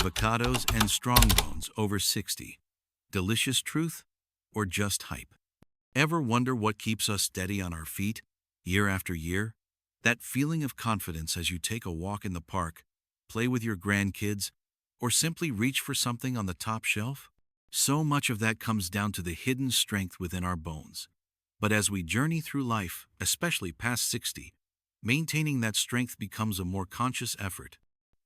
Avocados and strong bones over 60. Delicious truth or just hype? Ever wonder what keeps us steady on our feet year after year? That feeling of confidence as you take a walk in the park, play with your grandkids, or simply reach for something on the top shelf? So much of that comes down to the hidden strength within our bones. But as we journey through life, especially past 60, maintaining that strength becomes a more conscious effort.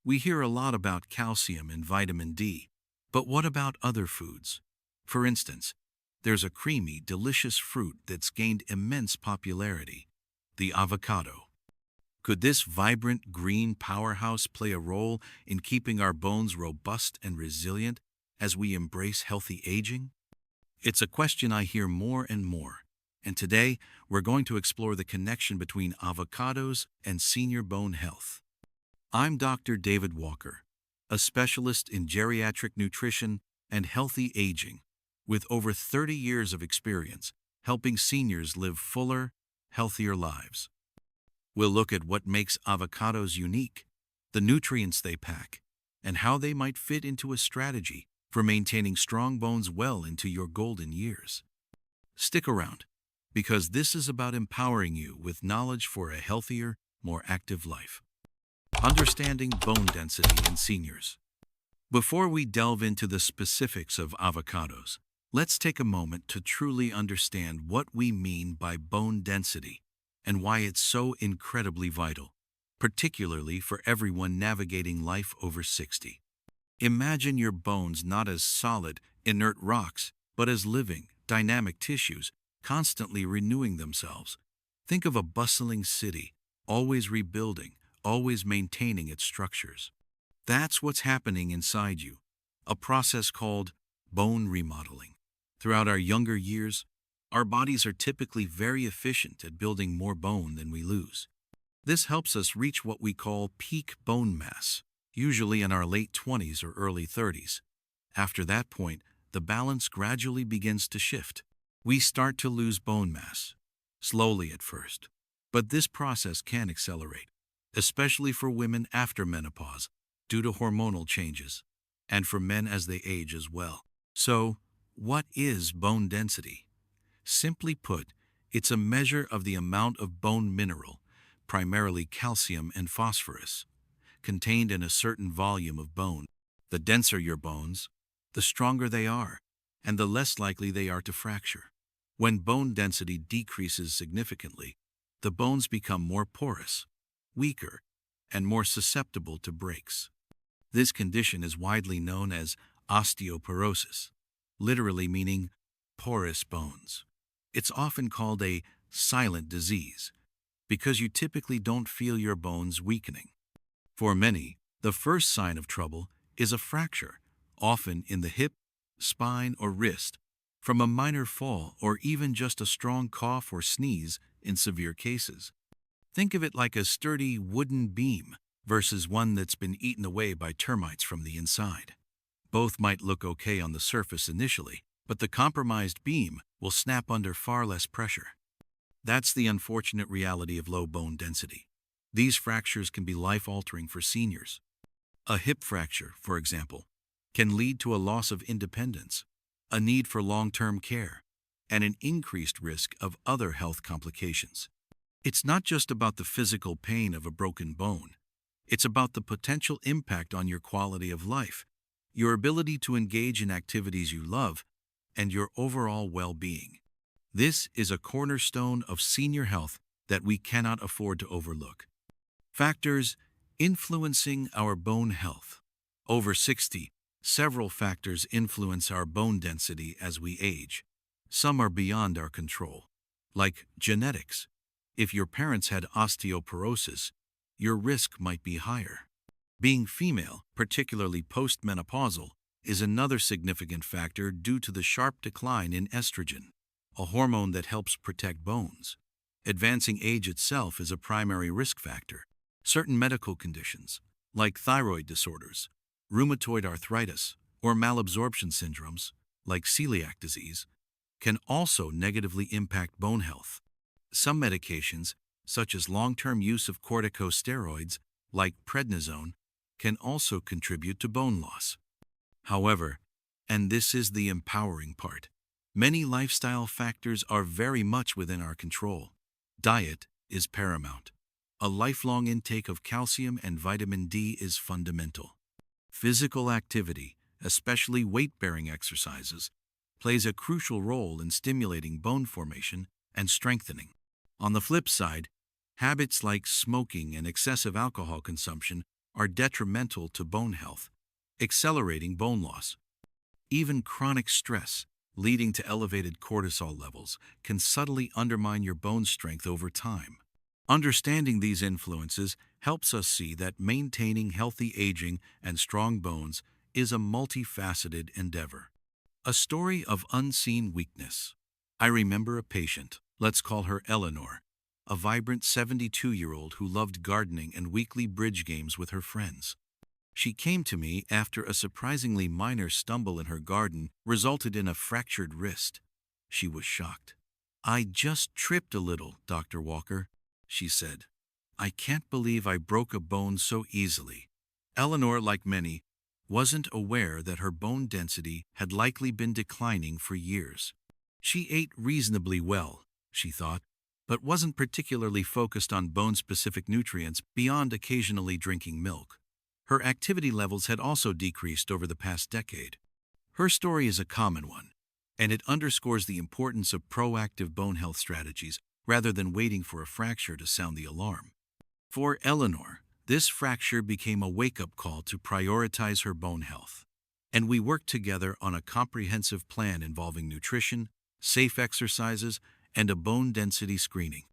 We hear a lot about calcium and vitamin D, but what about other foods? For instance, there's a creamy, delicious fruit that's gained immense popularity, the avocado. Could this vibrant green powerhouse play a role in keeping our bones robust and resilient as we embrace healthy aging? It's a question I hear more and more, and today we're going to explore the connection between avocados and senior bone health. I'm Dr. David Walker, a specialist in geriatric nutrition and healthy aging, with over 30 years of experience helping seniors live fuller, healthier lives. We'll look at what makes avocados unique, the nutrients they pack, and how they might fit into a strategy for maintaining strong bones well into your golden years. Stick around, because this is about empowering you with knowledge for a healthier, more active life. Understanding bone density in seniors. Before we delve into the specifics of avocados, let's take a moment to truly understand what we mean by bone density and why it's so incredibly vital, particularly for everyone navigating life over 60. Imagine your bones not as solid, inert rocks, but as living, dynamic tissues, constantly renewing themselves. Think of a bustling city, always rebuilding, always maintaining its structures. That's what's happening inside you, a process called bone remodeling. Throughout our younger years, our bodies are typically very efficient at building more bone than we lose. This helps us reach what we call peak bone mass, usually in our late 20s or early 30s. After that point, the balance gradually begins to shift. We start to lose bone mass, slowly at first, but this process can accelerate, especially for women after menopause due to hormonal changes, and for men as they age as well. So, what is bone density? Simply put, it's a measure of the amount of bone mineral, primarily calcium and phosphorus, contained in a certain volume of bone. The denser your bones, the stronger they are, and the less likely they are to fracture. When bone density decreases significantly, the bones become more porous, weaker, and more susceptible to breaks. This condition is widely known as osteoporosis, literally meaning porous bones. It's often called a silent disease because you typically don't feel your bones weakening. For many, the first sign of trouble is a fracture, often in the hip, spine, or wrist, from a minor fall or even just a strong cough or sneeze in severe cases. Think of it like a sturdy wooden beam versus one that's been eaten away by termites from the inside. Both might look okay on the surface initially, but the compromised beam will snap under far less pressure. That's the unfortunate reality of low bone density. These fractures can be life-altering for seniors. A hip fracture, for example, can lead to a loss of independence, a need for long-term care, and an increased risk of other health complications. It's not just about the physical pain of a broken bone. It's about the potential impact on your quality of life, your ability to engage in activities you love, and your overall well-being. This is a cornerstone of senior health that we cannot afford to overlook. Factors influencing our bone health. Over 60, several factors influence our bone density as we age. Some are beyond our control, like genetics. If your parents had osteoporosis, your risk might be higher. Being female, particularly postmenopausal, is another significant factor due to the sharp decline in estrogen, a hormone that helps protect bones. Advancing age itself is a primary risk factor. Certain medical conditions, like thyroid disorders, rheumatoid arthritis, or malabsorption syndromes, like celiac disease, can also negatively impact bone health. Some medications, such as long-term use of corticosteroids, like prednisone, can also contribute to bone loss. However, and this is the empowering part, many lifestyle factors are very much within our control. Diet is paramount. A lifelong intake of calcium and vitamin D is fundamental. Physical activity, especially weight-bearing exercises, plays a crucial role in stimulating bone formation and strengthening. On the flip side, habits like smoking and excessive alcohol consumption are detrimental to bone health, accelerating bone loss. Even chronic stress, leading to elevated cortisol levels, can subtly undermine your bone strength over time. Understanding these influences helps us see that maintaining healthy aging and strong bones is a multifaceted endeavor. A story of unseen weakness. I remember a patient, let's call her Eleanor, a vibrant 72-year-old who loved gardening and weekly bridge games with her friends. She came to me after a surprisingly minor stumble in her garden resulted in a fractured wrist. She was shocked. "I just tripped a little, Dr. Walker," she said. "I can't believe I broke a bone so easily." Eleanor, like many, wasn't aware that her bone density had likely been declining for years. She ate reasonably well, she thought, but wasn't particularly focused on bone-specific nutrients beyond occasionally drinking milk. Her activity levels had also decreased over the past decade. Her story is a common one, and it underscores the importance of proactive bone health strategies rather than waiting for a fracture to sound the alarm. For Eleanor, this fracture became a wake-up call to prioritize her bone health, and we worked together on a comprehensive plan involving nutrition, safe exercises, and a bone density screening.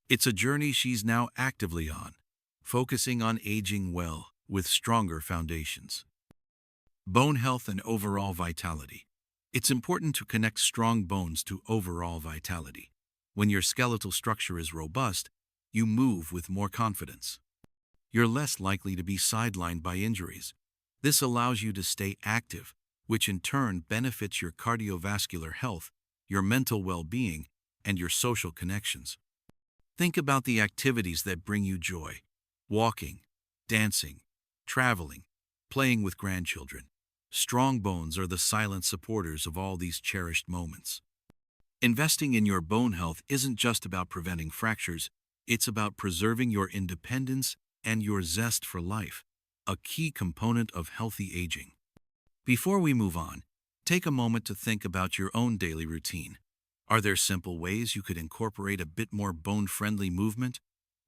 It's a journey she's now actively on, focusing on aging well with stronger foundations. Bone health and overall vitality. It's important to connect strong bones to overall vitality. When your skeletal structure is robust, you move with more confidence. You're less likely to be sidelined by injuries. This allows you to stay active, which in turn benefits your cardiovascular health, your mental well-being, and your social connections. Think about the activities that bring you joy: walking, dancing, traveling, playing with grandchildren. Strong bones are the silent supporters of all these cherished moments. Investing in your bone health isn't just about preventing fractures, it's about preserving your independence and your zest for life, a key component of healthy aging. Before we move on, take a moment to think about your own daily routine. Are there simple ways you could incorporate a bit more bone-friendly movement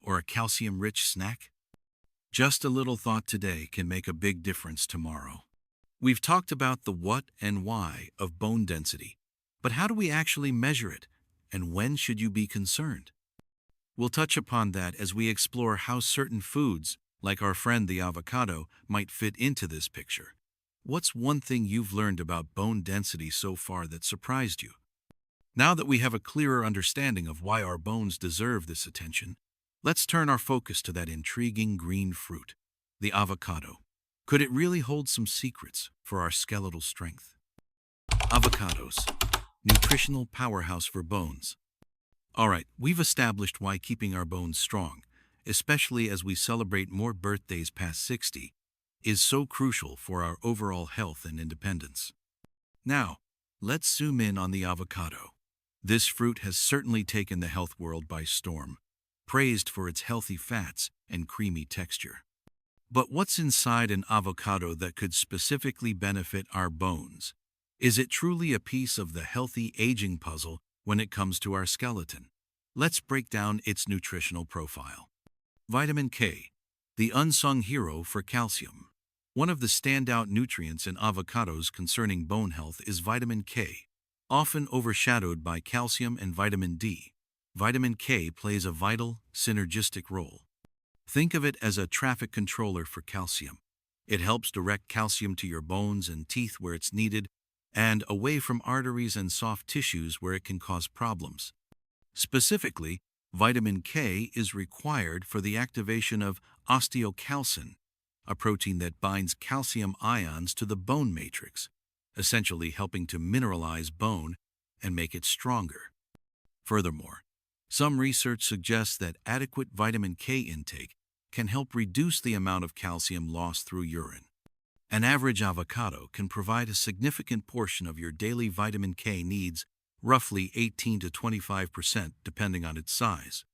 or a calcium-rich snack? Just a little thought today can make a big difference tomorrow. We've talked about the what and why of bone density, but how do we actually measure it, and when should you be concerned? We'll touch upon that as we explore how certain foods, like our friend the avocado, might fit into this picture. What's one thing you've learned about bone density so far that surprised you? Now that we have a clearer understanding of why our bones deserve this attention, let's turn our focus to that intriguing green fruit, the avocado. Could it really hold some secrets for our skeletal strength? Avocados, nutritional powerhouse for bones. All right, we've established why keeping our bones strong, especially as we celebrate more birthdays past 60, is so crucial for our overall health and independence. Now, let's zoom in on the avocado. This fruit has certainly taken the health world by storm, praised for its healthy fats and creamy texture. But what's inside an avocado that could specifically benefit our bones? Is it truly a piece of the healthy aging puzzle when it comes to our skeleton? Let's break down its nutritional profile. Vitamin K, the unsung hero for calcium. One of the standout nutrients in avocados concerning bone health is vitamin K. Often overshadowed by calcium and vitamin D, vitamin K plays a vital, synergistic role. Think of it as a traffic controller for calcium. It helps direct calcium to your bones and teeth where it's needed, and away from arteries and soft tissues where it can cause problems. Specifically, vitamin K is required for the activation of osteocalcin, a protein that binds calcium ions to the bone matrix, essentially helping to mineralize bone and make it stronger. Furthermore, some research suggests that adequate vitamin K intake can help reduce the amount of calcium lost through urine. An average avocado can provide a significant portion of your daily vitamin K needs, roughly 18 to 25% depending on its size.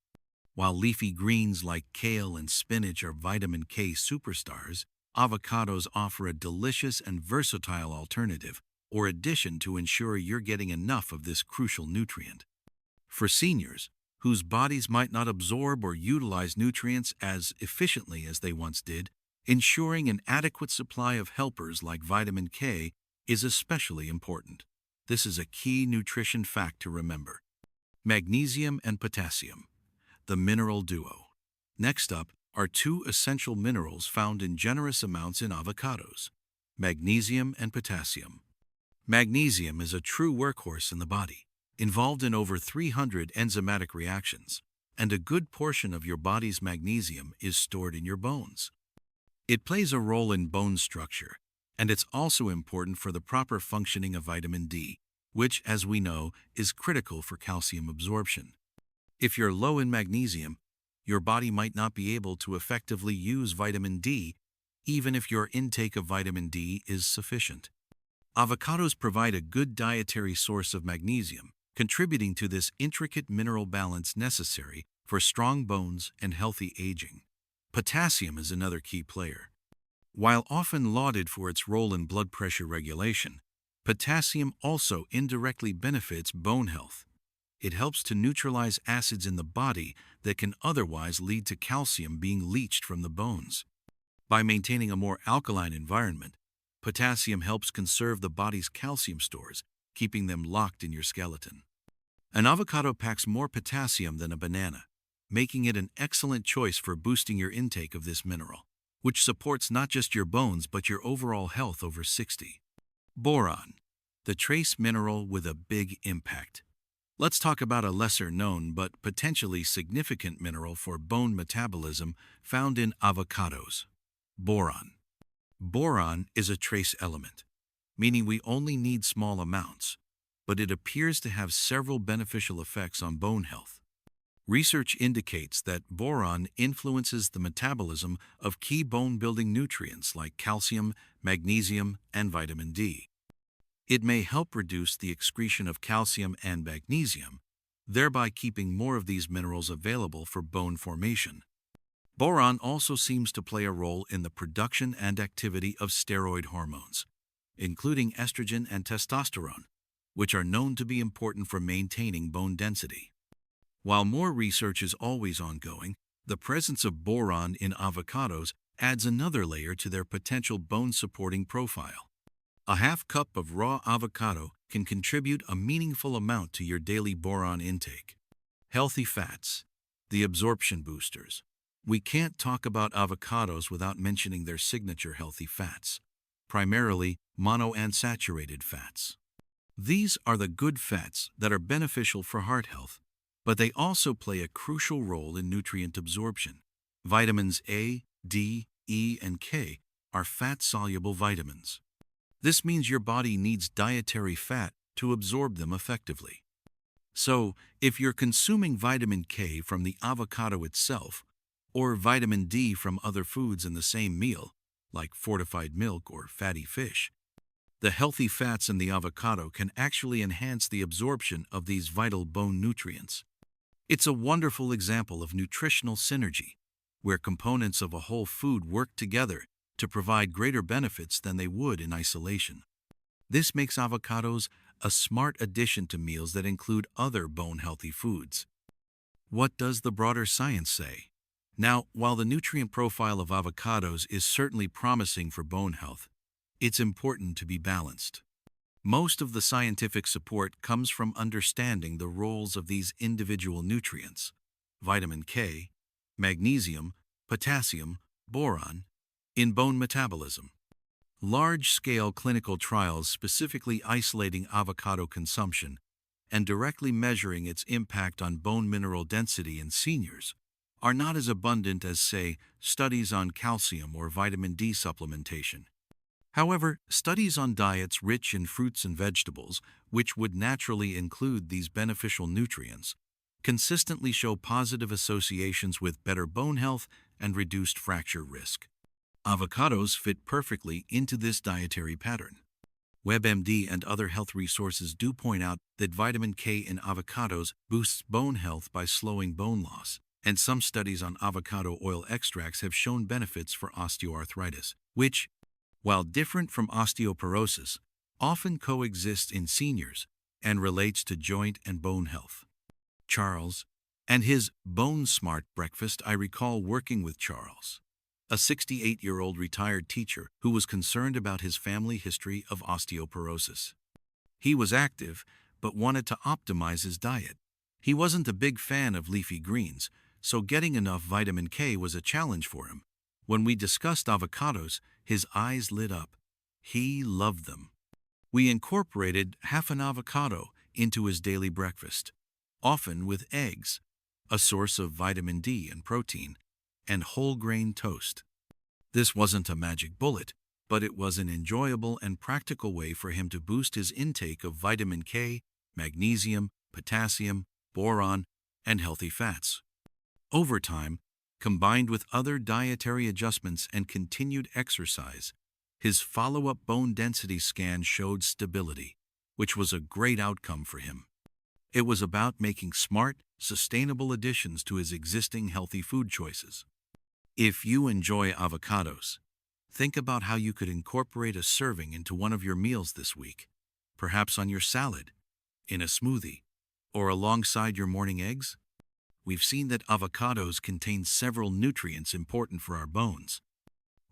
While leafy greens like kale and spinach are vitamin K superstars, avocados offer a delicious and versatile alternative or addition to ensure you're getting enough of this crucial nutrient. For seniors, whose bodies might not absorb or utilize nutrients as efficiently as they once did, ensuring an adequate supply of helpers like vitamin K is especially important. This is a key nutrition fact to remember. Magnesium and potassium, the mineral duo. Next up are two essential minerals found in generous amounts in avocados: magnesium and potassium. Magnesium is a true workhorse in the body, involved in over 300 enzymatic reactions, and a good portion of your body's magnesium is stored in your bones. It plays a role in bone structure, and it's also important for the proper functioning of vitamin D, which, as we know, is critical for calcium absorption. If you're low in magnesium, your body might not be able to effectively use vitamin D, even if your intake of vitamin D is sufficient. Avocados provide a good dietary source of magnesium, contributing to this intricate mineral balance necessary for strong bones and healthy aging. Potassium is another key player. While often lauded for its role in blood pressure regulation, potassium also indirectly benefits bone health. It helps to neutralize acids in the body that can otherwise lead to calcium being leached from the bones. By maintaining a more alkaline environment, potassium helps conserve the body's calcium stores, keeping them locked in your skeleton. An avocado packs more potassium than a banana, making it an excellent choice for boosting your intake of this mineral, which supports not just your bones but your overall health over 60. Boron, the trace mineral with a big impact. Let's talk about a lesser-known but potentially significant mineral for bone metabolism found in avocados: boron. Boron is a trace element, meaning we only need small amounts, but it appears to have several beneficial effects on bone health. Research indicates that boron influences the metabolism of key bone-building nutrients like calcium, magnesium, and vitamin D. It may help reduce the excretion of calcium and magnesium, thereby keeping more of these minerals available for bone formation. Boron also seems to play a role in the production and activity of steroid hormones, including estrogen and testosterone, which are known to be important for maintaining bone density. While more research is always ongoing, the presence of boron in avocados adds another layer to their potential bone-supporting profile. A half cup of raw avocado can contribute a meaningful amount to your daily boron intake. Healthy fats, the absorption boosters. We can't talk about avocados without mentioning their signature healthy fats, primarily monounsaturated fats. These are the good fats that are beneficial for heart health, but they also play a crucial role in nutrient absorption. Vitamins A, D, E, and K are fat-soluble vitamins. This means your body needs dietary fat to absorb them effectively. So, if you're consuming vitamin K from the avocado itself, or vitamin D from other foods in the same meal, like fortified milk or fatty fish, the healthy fats in the avocado can actually enhance the absorption of these vital bone nutrients. It's a wonderful example of nutritional synergy, where components of a whole food work together to provide greater benefits than they would in isolation. This makes avocados a smart addition to meals that include other bone-healthy foods. What does the broader science say? Now, while the nutrient profile of avocados is certainly promising for bone health, it's important to be balanced. Most of the scientific support comes from understanding the roles of these individual nutrients: vitamin K, magnesium, potassium, boron, in bone metabolism. Large-scale clinical trials specifically isolating avocado consumption and directly measuring its impact on bone mineral density in seniors are not as abundant as, say, studies on calcium or vitamin D supplementation. However, studies on diets rich in fruits and vegetables, which would naturally include these beneficial nutrients, consistently show positive associations with better bone health and reduced fracture risk. Avocados fit perfectly into this dietary pattern. WebMD and other health resources do point out that vitamin K in avocados boosts bone health by slowing bone loss, and some studies on avocado oil extracts have shown benefits for osteoarthritis, which, while different from osteoporosis, often coexists in seniors and relates to joint and bone health. Charles and his Bone Smart breakfast. I recall working with Charles, a 68-year-old retired teacher who was concerned about his family history of osteoporosis. He was active, but wanted to optimize his diet. He wasn't a big fan of leafy greens, so getting enough vitamin K was a challenge for him. When we discussed avocados, his eyes lit up. He loved them. We incorporated half an avocado into his daily breakfast, often with eggs, a source of vitamin D and protein, and whole grain toast. This wasn't a magic bullet, but it was an enjoyable and practical way for him to boost his intake of vitamin K, magnesium, potassium, boron, and healthy fats. Over time, combined with other dietary adjustments and continued exercise, his follow-up bone density scan showed stability, which was a great outcome for him. It was about making smart, sustainable additions to his existing healthy food choices. If you enjoy avocados, think about how you could incorporate a serving into one of your meals this week, perhaps on your salad, in a smoothie, or alongside your morning eggs. We've seen that avocados contain several nutrients important for our bones.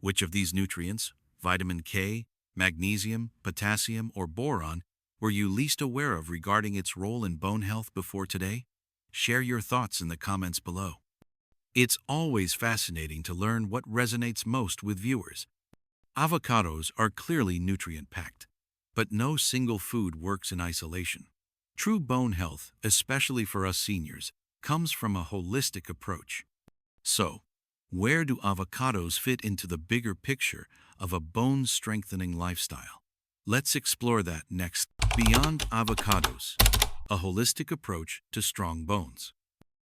Which of these nutrients, vitamin K, magnesium, potassium, or boron, were you least aware of regarding its role in bone health before today? Share your thoughts in the comments below. It's always fascinating to learn what resonates most with viewers. Avocados are clearly nutrient-packed, but no single food works in isolation. True bone health, especially for us seniors, comes from a holistic approach. So, where do avocados fit into the bigger picture of a bone-strengthening lifestyle? Let's explore that next. Beyond avocados, a holistic approach to strong bones.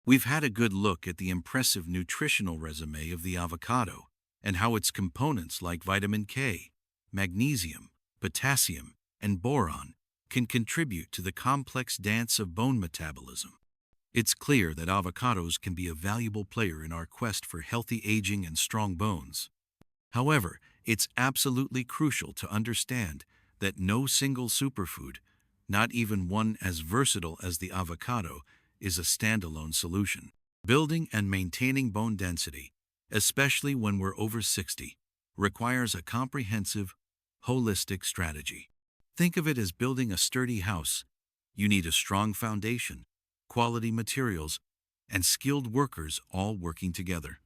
We've had a good look at the impressive nutritional resume of the avocado and how its components like vitamin K, magnesium, potassium, and boron can contribute to the complex dance of bone metabolism. It's clear that avocados can be a valuable player in our quest for healthy aging and strong bones. However, it's absolutely crucial to understand that no single superfood, not even one as versatile as the avocado, is a standalone solution. Building and maintaining bone density, especially when we're over 60, requires a comprehensive, holistic strategy. Think of it as building a sturdy house. You need a strong foundation, quality materials, and skilled workers all working together.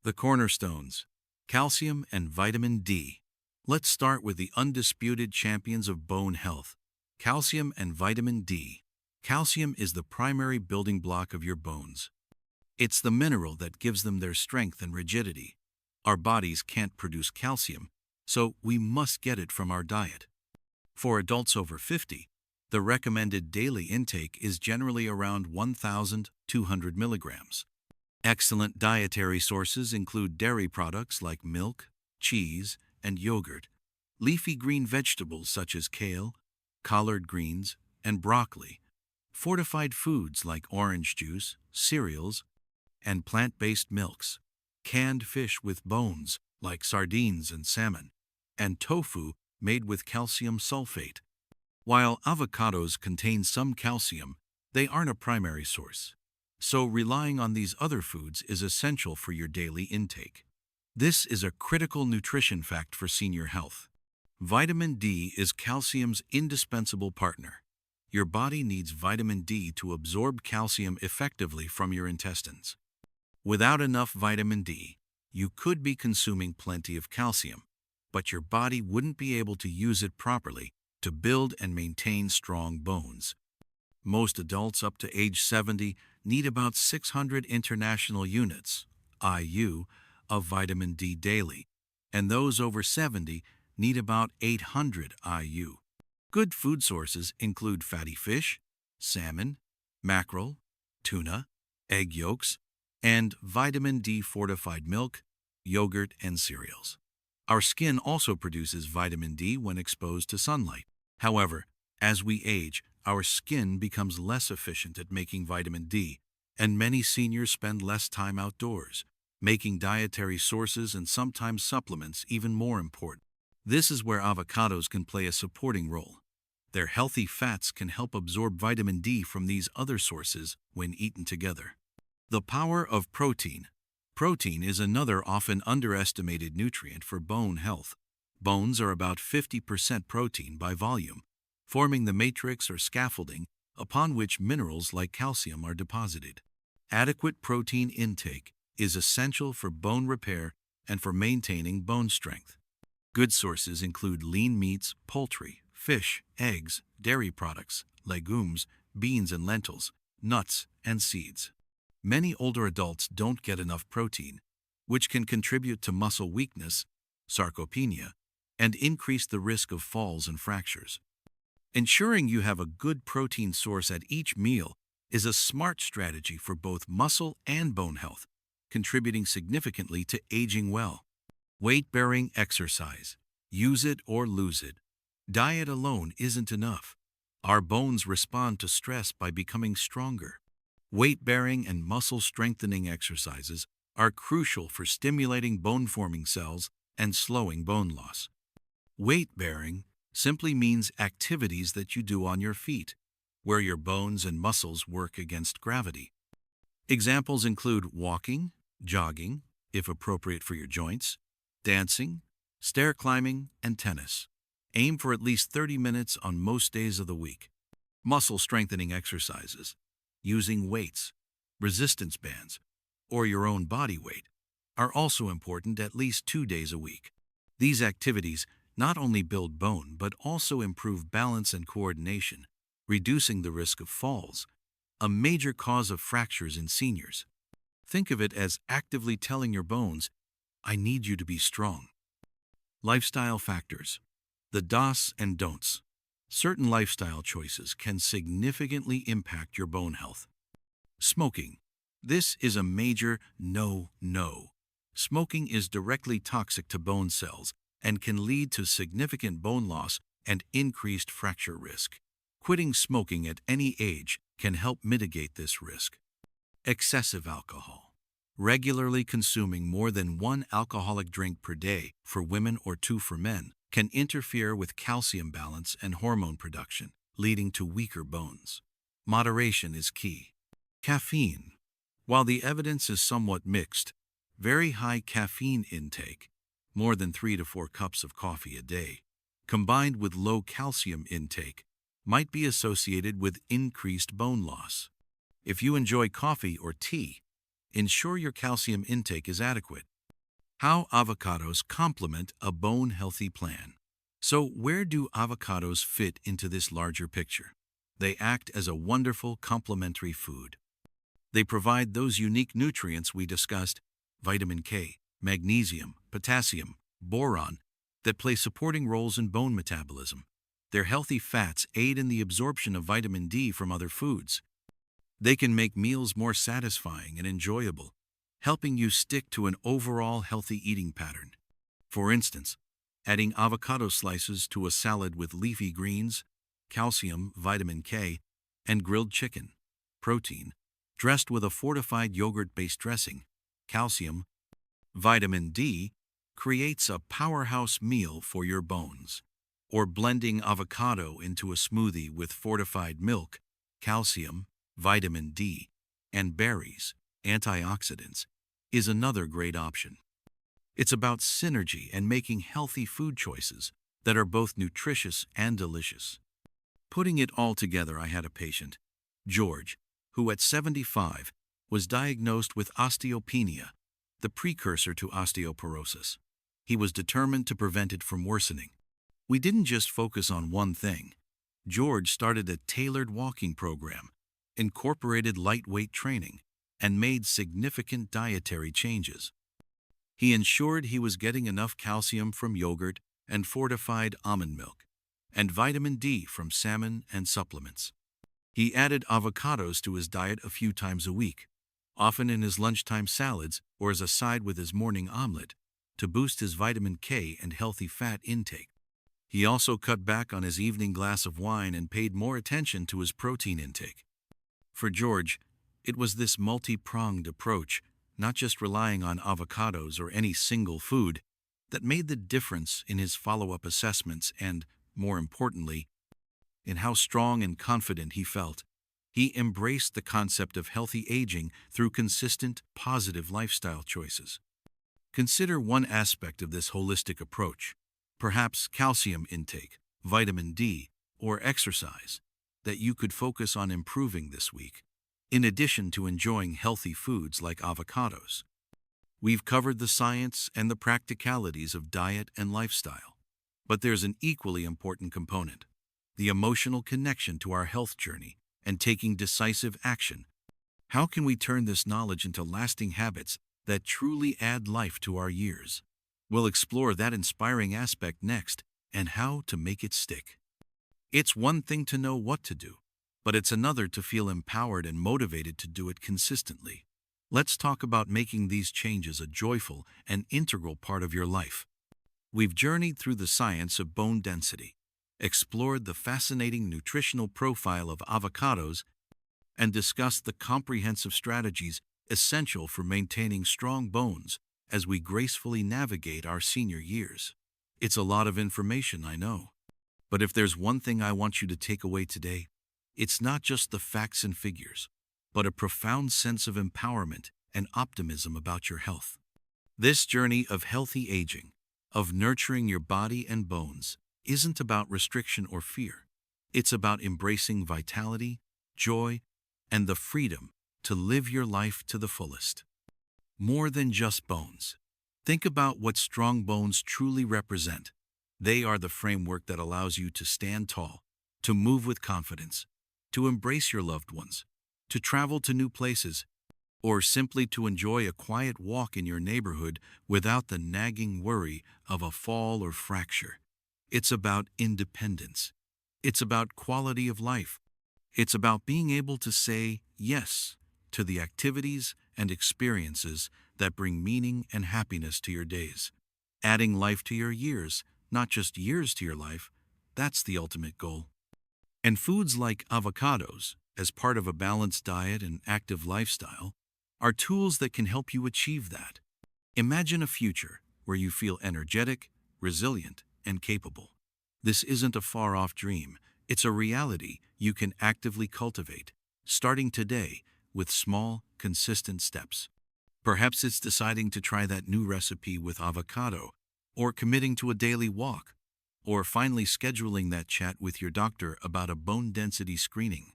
The cornerstones: calcium and vitamin D. Let's start with the undisputed champions of bone health: calcium and vitamin D. Calcium is the primary building block of your bones. It's the mineral that gives them their strength and rigidity. Our bodies can't produce calcium, so we must get it from our diet. For adults over 50, the recommended daily intake is generally around 1,200 milligrams. Excellent dietary sources include dairy products like milk, cheese, and yogurt, leafy green vegetables such as kale, collard greens, and broccoli, fortified foods like orange juice, cereals, and plant-based milks, canned fish with bones like sardines and salmon, and tofu made with calcium sulfate. While avocados contain some calcium, they aren't a primary source, so relying on these other foods is essential for your daily intake. This is a critical nutrition fact for senior health. Vitamin D is calcium's indispensable partner. Your body needs vitamin D to absorb calcium effectively from your intestines. Without enough vitamin D, you could be consuming plenty of calcium, but your body wouldn't be able to use it properly to build and maintain strong bones. Most adults up to age 70 need about 600 international units, IU, of vitamin D daily, and those over 70 need about 800 IU. Good food sources include fatty fish, salmon, mackerel, tuna, egg yolks, and vitamin D fortified milk, yogurt, and cereals. Our skin also produces vitamin D when exposed to sunlight. However, as we age, our skin becomes less efficient at making vitamin D, and many seniors spend less time outdoors, making dietary sources and sometimes supplements even more important. This is where avocados can play a supporting role. Their healthy fats can help absorb vitamin D from these other sources when eaten together. The power of protein. Protein is another often underestimated nutrient for bone health. Bones are about 50% protein by volume, forming the matrix or scaffolding upon which minerals like calcium are deposited. Adequate protein intake is essential for bone repair and for maintaining bone strength. Good sources include lean meats, poultry, fish, eggs, dairy products, legumes, beans and lentils, nuts, and seeds. Many older adults don't get enough protein, which can contribute to muscle weakness, sarcopenia, and increase the risk of falls and fractures. Ensuring you have a good protein source at each meal is a smart strategy for both muscle and bone health, contributing significantly to aging well. Weight-bearing exercise. Use it or lose it. Diet alone isn't enough. Our bones respond to stress by becoming stronger. Weight-bearing and muscle-strengthening exercises are crucial for stimulating bone-forming cells and slowing bone loss. Weight-bearing simply means activities that you do on your feet, where your bones and muscles work against gravity. Examples include walking, jogging, if appropriate for your joints, dancing, stair climbing, and tennis. Aim for at least 30 minutes on most days of the week. Muscle-strengthening exercises, using weights, resistance bands, or your own body weight, are also important at least 2 days a week. These activities not only build bone but also improve balance and coordination, reducing the risk of falls, a major cause of fractures in seniors. Think of it as actively telling your bones, I need you to be strong. Lifestyle factors. The do's and don'ts. Certain lifestyle choices can significantly impact your bone health. Smoking. This is a major no. Smoking is directly toxic to bone cells and can lead to significant bone loss and increased fracture risk. Quitting smoking at any age can help mitigate this risk. Excessive alcohol. Regularly consuming more than 1 alcoholic drink per day for women or 2 for men can interfere with calcium balance and hormone production, leading to weaker bones. Moderation is key. Caffeine. While the evidence is somewhat mixed, very high caffeine intake, more than 3 to 4 cups of coffee a day, combined with low calcium intake, might be associated with increased bone loss. If you enjoy coffee or tea, ensure your calcium intake is adequate. How avocados complement a bone-healthy plan. So where do avocados fit into this larger picture? They act as a wonderful complementary food. They provide those unique nutrients we discussed, vitamin K, magnesium, potassium, boron, that play supporting roles in bone metabolism. Their healthy fats aid in the absorption of vitamin D from other foods. They can make meals more satisfying and enjoyable, helping you stick to an overall healthy eating pattern. For instance, adding avocado slices to a salad with leafy greens, calcium, vitamin K, and grilled chicken, protein, dressed with a fortified yogurt-based dressing, calcium, vitamin D, creates a powerhouse meal for your bones. Or blending avocado into a smoothie with fortified milk, calcium, vitamin D, and berries, antioxidants, is another great option. It's about synergy and making healthy food choices that are both nutritious and delicious. Putting it all together, I had a patient, George, who at 75 was diagnosed with osteopenia, the precursor to osteoporosis. He was determined to prevent it from worsening. We didn't just focus on one thing. George started a tailored walking program, incorporated lightweight training, and made significant dietary changes. He ensured he was getting enough calcium from yogurt and fortified almond milk, and vitamin D from salmon and supplements. He added avocados to his diet a few times a week, often in his lunchtime salads or as a side with his morning omelet, to boost his vitamin K and healthy fat intake. He also cut back on his evening glass of wine and paid more attention to his protein intake. For George, it was this multi-pronged approach, not just relying on avocados or any single food, that made the difference in his follow-up assessments and, more importantly, in how strong and confident he felt. He embraced the concept of healthy aging through consistent, positive lifestyle choices. Consider one aspect of this holistic approach, perhaps calcium intake, vitamin D, or exercise, that you could focus on improving this week, in addition to enjoying healthy foods like avocados. We've covered the science and the practicalities of diet and lifestyle, but there's an equally important component: the emotional connection to our health journey and taking decisive action. How can we turn this knowledge into lasting habits that truly add life to our years? We'll explore that inspiring aspect next and how to make it stick. It's one thing to know what to do, but it's another to feel empowered and motivated to do it consistently. Let's talk about making these changes a joyful and integral part of your life. We've journeyed through the science of bone density, explored the fascinating nutritional profile of avocados, and discussed the comprehensive strategies essential for maintaining strong bones as we gracefully navigate our senior years. It's a lot of information, I know. But if there's one thing I want you to take away today, it's not just the facts and figures, but a profound sense of empowerment and optimism about your health. This journey of healthy aging, of nurturing your body and bones, isn't about restriction or fear. It's about embracing vitality, joy, and the freedom to live your life to the fullest. More than just bones. Think about what strong bones truly represent. They are the framework that allows you to stand tall, to move with confidence, to embrace your loved ones, to travel to new places, or simply to enjoy a quiet walk in your neighborhood without the nagging worry of a fall or fracture. It's about independence. It's about quality of life. It's about being able to say yes to the activities and experiences that bring meaning and happiness to your days. Adding life to your years, not just years to your life, that's the ultimate goal. And foods like avocados, as part of a balanced diet and active lifestyle, are tools that can help you achieve that. Imagine a future where you feel energetic, resilient, and capable. This isn't a far-off dream. It's a reality you can actively cultivate, starting today with small, consistent steps. Perhaps it's deciding to try that new recipe with avocado, or committing to a daily walk, or finally scheduling that chat with your doctor about a bone density screening.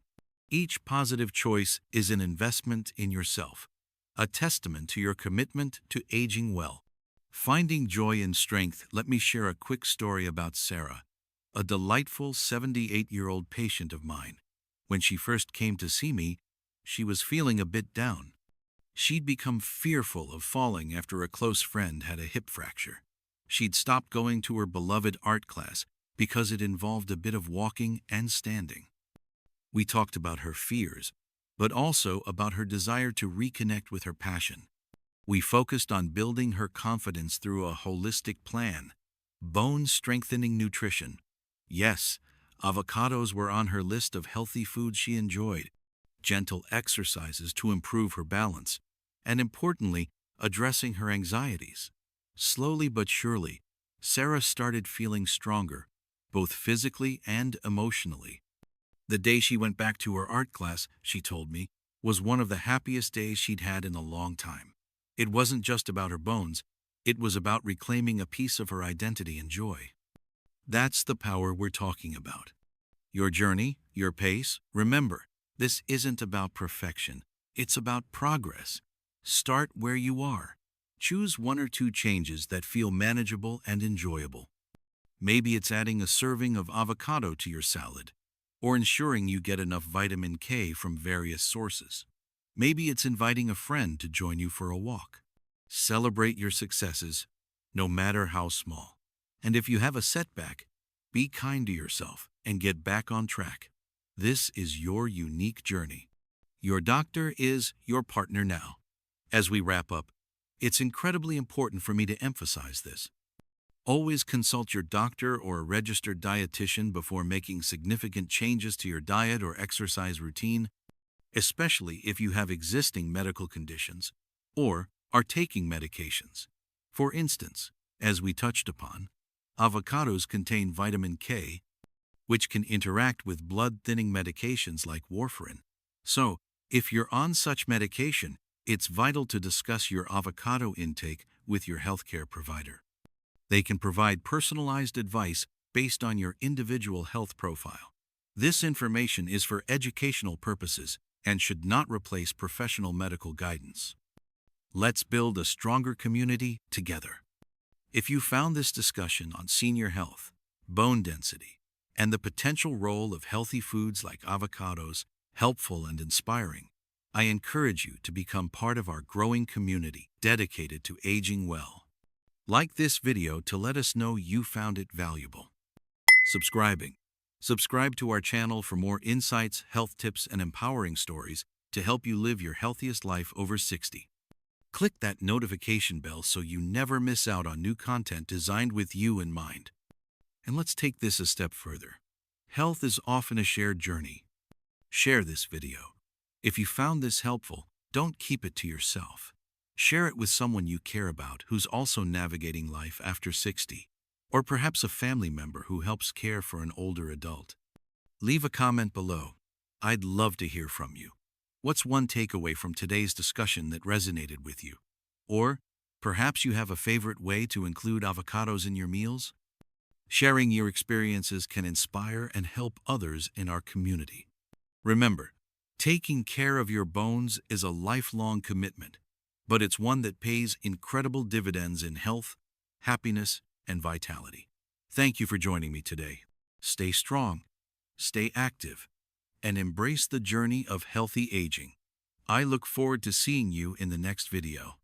Each positive choice is an investment in yourself, a testament to your commitment to aging well. Finding joy and strength, let me share a quick story about Sarah, a delightful 78-year-old patient of mine. When she first came to see me, she was feeling a bit down. She'd become fearful of falling after a close friend had a hip fracture. She'd stopped going to her beloved art class because it involved a bit of walking and standing. We talked about her fears, but also about her desire to reconnect with her passion. We focused on building her confidence through a holistic plan: bone-strengthening nutrition. Yes, avocados were on her list of healthy foods she enjoyed, gentle exercises to improve her balance, and importantly, addressing her anxieties. Slowly but surely, Sarah started feeling stronger, both physically and emotionally. The day she went back to her art class, she told me, was one of the happiest days she'd had in a long time. It wasn't just about her bones, it was about reclaiming a piece of her identity and joy. That's the power we're talking about. Your journey, your pace. Remember, this isn't about perfection, it's about progress. Start where you are. Choose one or two changes that feel manageable and enjoyable. Maybe it's adding a serving of avocado to your salad, or ensuring you get enough vitamin K from various sources. Maybe it's inviting a friend to join you for a walk. Celebrate your successes, no matter how small. And if you have a setback, be kind to yourself and get back on track. This is your unique journey. Your doctor is your partner now. As we wrap up, it's incredibly important for me to emphasize this. Always consult your doctor or a registered dietitian before making significant changes to your diet or exercise routine, especially if you have existing medical conditions or are taking medications. For instance, as we touched upon, avocados contain vitamin K, which can interact with blood-thinning medications like warfarin. So, if you're on such medication, it's vital to discuss your avocado intake with your healthcare provider. They can provide personalized advice based on your individual health profile. This information is for educational purposes and should not replace professional medical guidance. Let's build a stronger community together. If you found this discussion on senior health, bone density, and the potential role of healthy foods like avocados helpful and inspiring, I encourage you to become part of our growing community dedicated to aging well. Like this video to let us know you found it valuable. Subscribe to our channel for more insights, health tips, and empowering stories to help you live your healthiest life over 60. Click that notification bell so you never miss out on new content designed with you in mind. And let's take this a step further. Health is often a shared journey. Share this video. If you found this helpful, don't keep it to yourself. Share it with someone you care about who's also navigating life after 60, or perhaps a family member who helps care for an older adult. Leave a comment below. I'd love to hear from you. What's one takeaway from today's discussion that resonated with you? Or perhaps you have a favorite way to include avocados in your meals? Sharing your experiences can inspire and help others in our community. Remember, taking care of your bones is a lifelong commitment, but it's one that pays incredible dividends in health, happiness, and vitality. Thank you for joining me today. Stay strong, stay active, and embrace the journey of healthy aging. I look forward to seeing you in the next video.